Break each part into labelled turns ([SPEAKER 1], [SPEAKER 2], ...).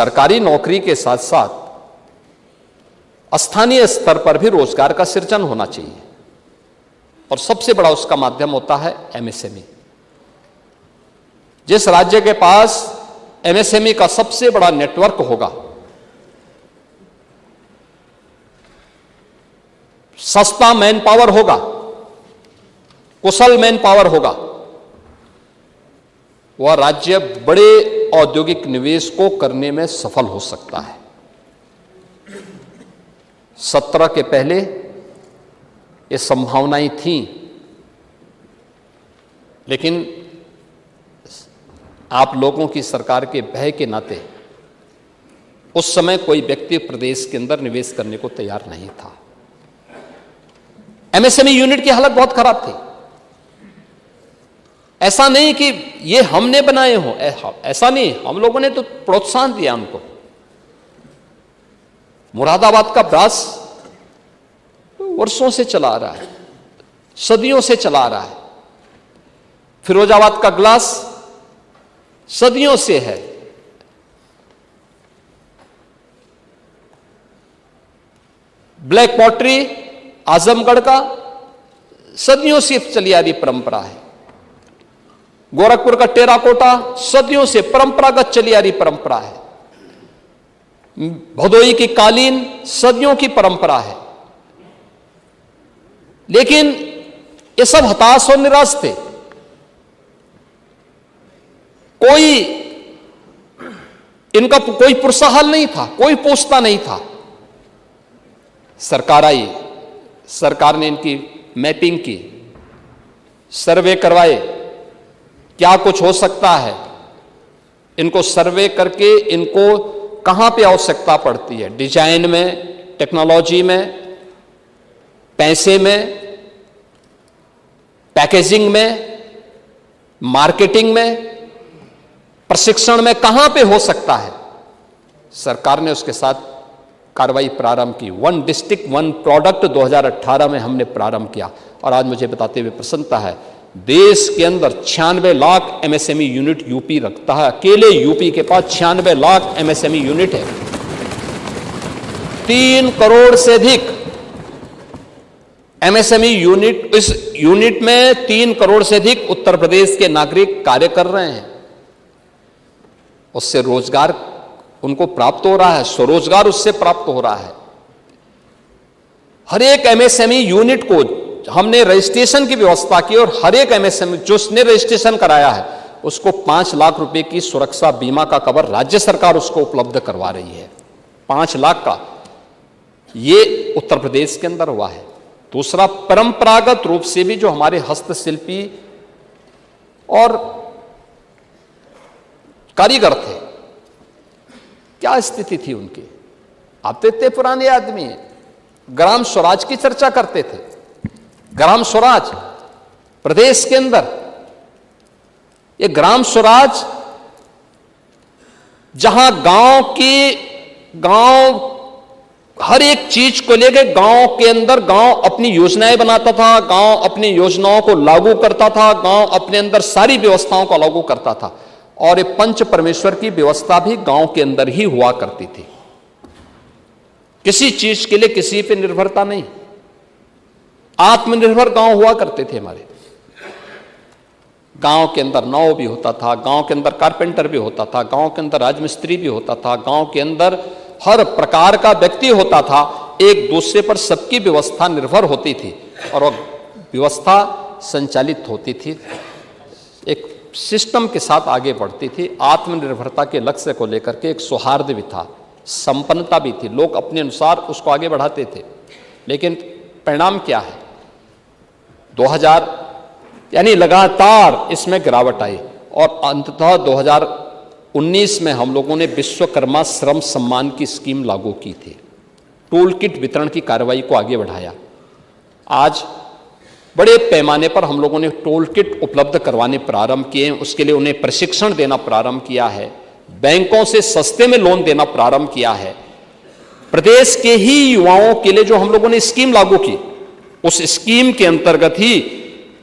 [SPEAKER 1] सरकारी नौकरी के साथ साथ स्थानीय स्तर पर भी रोजगार का सृजन होना चाहिए और सबसे बड़ा उसका माध्यम होता है एमएसएमई। जिस राज्य के पास एमएसएमई का सबसे बड़ा नेटवर्क होगा, सस्ता मैन पावर होगा, कुशल मैन पावर होगा, वह राज्य बड़े औद्योगिक निवेश को करने में सफल हो सकता है। 17 के पहले ये संभावनाएं थीं, लेकिन आप लोगों की सरकार के भय के नाते उस समय कोई व्यक्ति प्रदेश के अंदर निवेश करने को तैयार नहीं था। एमएसएमई यूनिट की हालत बहुत खराब थी। ऐसा नहीं कि ये हमने बनाए हो, ऐसा नहीं, हम लोगों ने तो प्रोत्साहन दिया उनको। मुरादाबाद का ब्रास वर्षों से चला आ रहा है, सदियों से चला आ रहा है। फिरोजाबाद का ग्लास सदियों से है। ब्लैक पॉटरी आजमगढ़ का सदियों से चली आ रही परंपरा है। गोरखपुर का टेराकोटा सदियों से परंपरागत चली आ रही परंपरा है। भदोई की कालीन सदियों की परंपरा है। लेकिन ये सब हताश और निराश थे। कोई इनका कोई पुरसाहाल नहीं था, कोई पूछता नहीं था। सरकार आई, सरकार ने इनकी मैपिंग की, सर्वे करवाए, क्या कुछ हो सकता है, इनको सर्वे करके इनको कहां पे आवश्यकता पड़ती है, डिजाइन में, टेक्नोलॉजी में, पैसे में, पैकेजिंग में, मार्केटिंग में, प्रशिक्षण में, कहां पे हो सकता है। सरकार ने उसके साथ कार्रवाई प्रारंभ की। 1 डिस्ट्रिक्ट 1 प्रोडक्ट 2018 में हमने प्रारंभ किया। और आज मुझे बताते हुए प्रसन्नता है, देश के अंदर 96 लाख एमएसएमई यूनिट यूपी रखता है। अकेले यूपी के पास 96 लाख एमएसएमई यूनिट है। 3 करोड़ से अधिक एमएसएमई यूनिट, इस यूनिट में 3 करोड़ से अधिक उत्तर प्रदेश के नागरिक कार्य कर रहे हैं। उससे रोजगार उनको प्राप्त हो रहा है, स्वरोजगार उससे प्राप्त हो रहा है। हर एक एमएसएमई यूनिट को हमने रजिस्ट्रेशन की व्यवस्था की और हर एक एमएसएमई जो उसने रजिस्ट्रेशन कराया है उसको 5 लाख रुपए की सुरक्षा बीमा का कवर राज्य सरकार उसको उपलब्ध करवा रही है। 5 लाख का ये उत्तर प्रदेश के अंदर हुआ है। दूसरा, परंपरागत रूप से भी जो हमारे हस्तशिल्पी और कारीगर थे, क्या स्थिति थी उनकी। आप तो इतने पुराने आदमी हैं, ग्राम स्वराज की चर्चा करते थे। ग्राम स्वराज प्रदेश के अंदर, ये ग्राम स्वराज जहां गांव हर एक चीज को लेकर गांव के अंदर गांव अपनी योजनाएं बनाता था, गांव अपनी योजनाओं को लागू करता था, गांव अपने अंदर सारी व्यवस्थाओं को लागू करता था। और ये पंच परमेश्वर की व्यवस्था भी गांव के अंदर ही हुआ करती थी। किसी चीज के लिए किसी पे निर्भरता नहीं, आत्मनिर्भर गांव हुआ करते थे हमारे। गांव के अंदर नाव भी होता था, गांव के अंदर कारपेंटर भी होता था, गांव के अंदर राजमिस्त्री भी होता था, गांव के अंदर हर प्रकार का व्यक्ति होता था। एक दूसरे पर सबकी व्यवस्था निर्भर होती थी और वह व्यवस्था संचालित होती थी, एक सिस्टम के साथ आगे बढ़ती थी। आत्मनिर्भरता के लक्ष्य को लेकर के एक सौहार्द भी था, संपन्नता भी थी, लोग अपने अनुसार उसको आगे बढ़ाते थे। लेकिन परिणाम क्या है, 2000 यानी लगातार इसमें गिरावट आई और अंततः 2019 में हम लोगों ने विश्वकर्मा श्रम सम्मान की स्कीम लागू की थी। टूल किट वितरण की कार्रवाई को आगे बढ़ाया। आज बड़े पैमाने पर हम लोगों ने टूल किट उपलब्ध करवाने प्रारंभ किए हैं, उसके लिए उन्हें प्रशिक्षण देना प्रारंभ किया है, बैंकों से सस्ते में लोन देना प्रारंभ किया है। प्रदेश के ही युवाओं के लिए जो हम लोगों ने स्कीम लागू की, उस स्कीम के अंतर्गत ही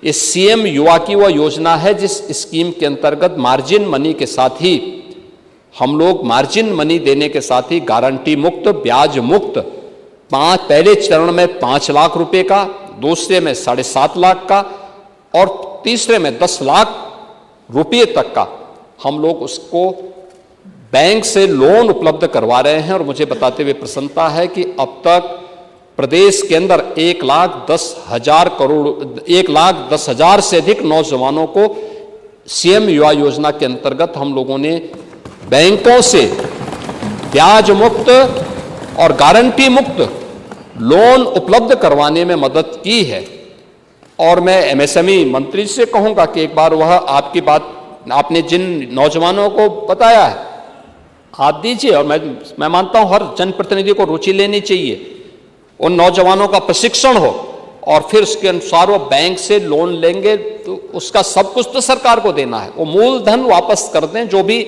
[SPEAKER 1] इस सीएम युवा की वह योजना है जिस स्कीम के अंतर्गत मार्जिन मनी के साथ ही हम लोग मार्जिन मनी देने के साथ ही गारंटी मुक्त, ब्याज मुक्त, पहले चरण में 5 लाख रुपए का, दूसरे में 7.5 लाख का और तीसरे में 10 लाख रुपए तक का हम लोग उसको बैंक से लोन उपलब्ध करवा रहे हैं। और मुझे बताते हुए प्रसन्नता है कि अब तक प्रदेश के अंदर 1,10,000 करोड़, 1,10,000 से अधिक नौजवानों को सीएम युवा योजना के अंतर्गत हम लोगों ने बैंकों से ब्याज मुक्त और गारंटी मुक्त लोन उपलब्ध करवाने में मदद की है। और मैं एमएसएमई मंत्री से कहूंगा कि एक बार वह आपकी बात, आपने जिन नौजवानों को बताया है आप दीजिए। और मैं मानता हूं हर जनप्रतिनिधि को रुचि लेनी चाहिए, उन नौजवानों का प्रशिक्षण हो और फिर उसके अनुसार वो बैंक से लोन लेंगे तो उसका सब कुछ तो सरकार को देना है। वो मूलधन वापस कर दें, जो भी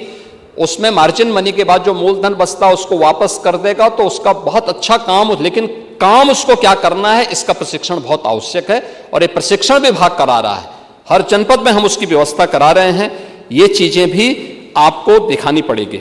[SPEAKER 1] उसमें मार्जिन मनी के बाद जो मूलधन बचता है उसको वापस कर देगा तो उसका बहुत अच्छा काम हो। लेकिन काम उसको क्या करना है इसका प्रशिक्षण बहुत आवश्यक है और ये प्रशिक्षण विभाग करा रहा है। हर जनपद में हम उसकी व्यवस्था करा रहे हैं। ये चीजें भी आपको दिखानी पड़ेगी।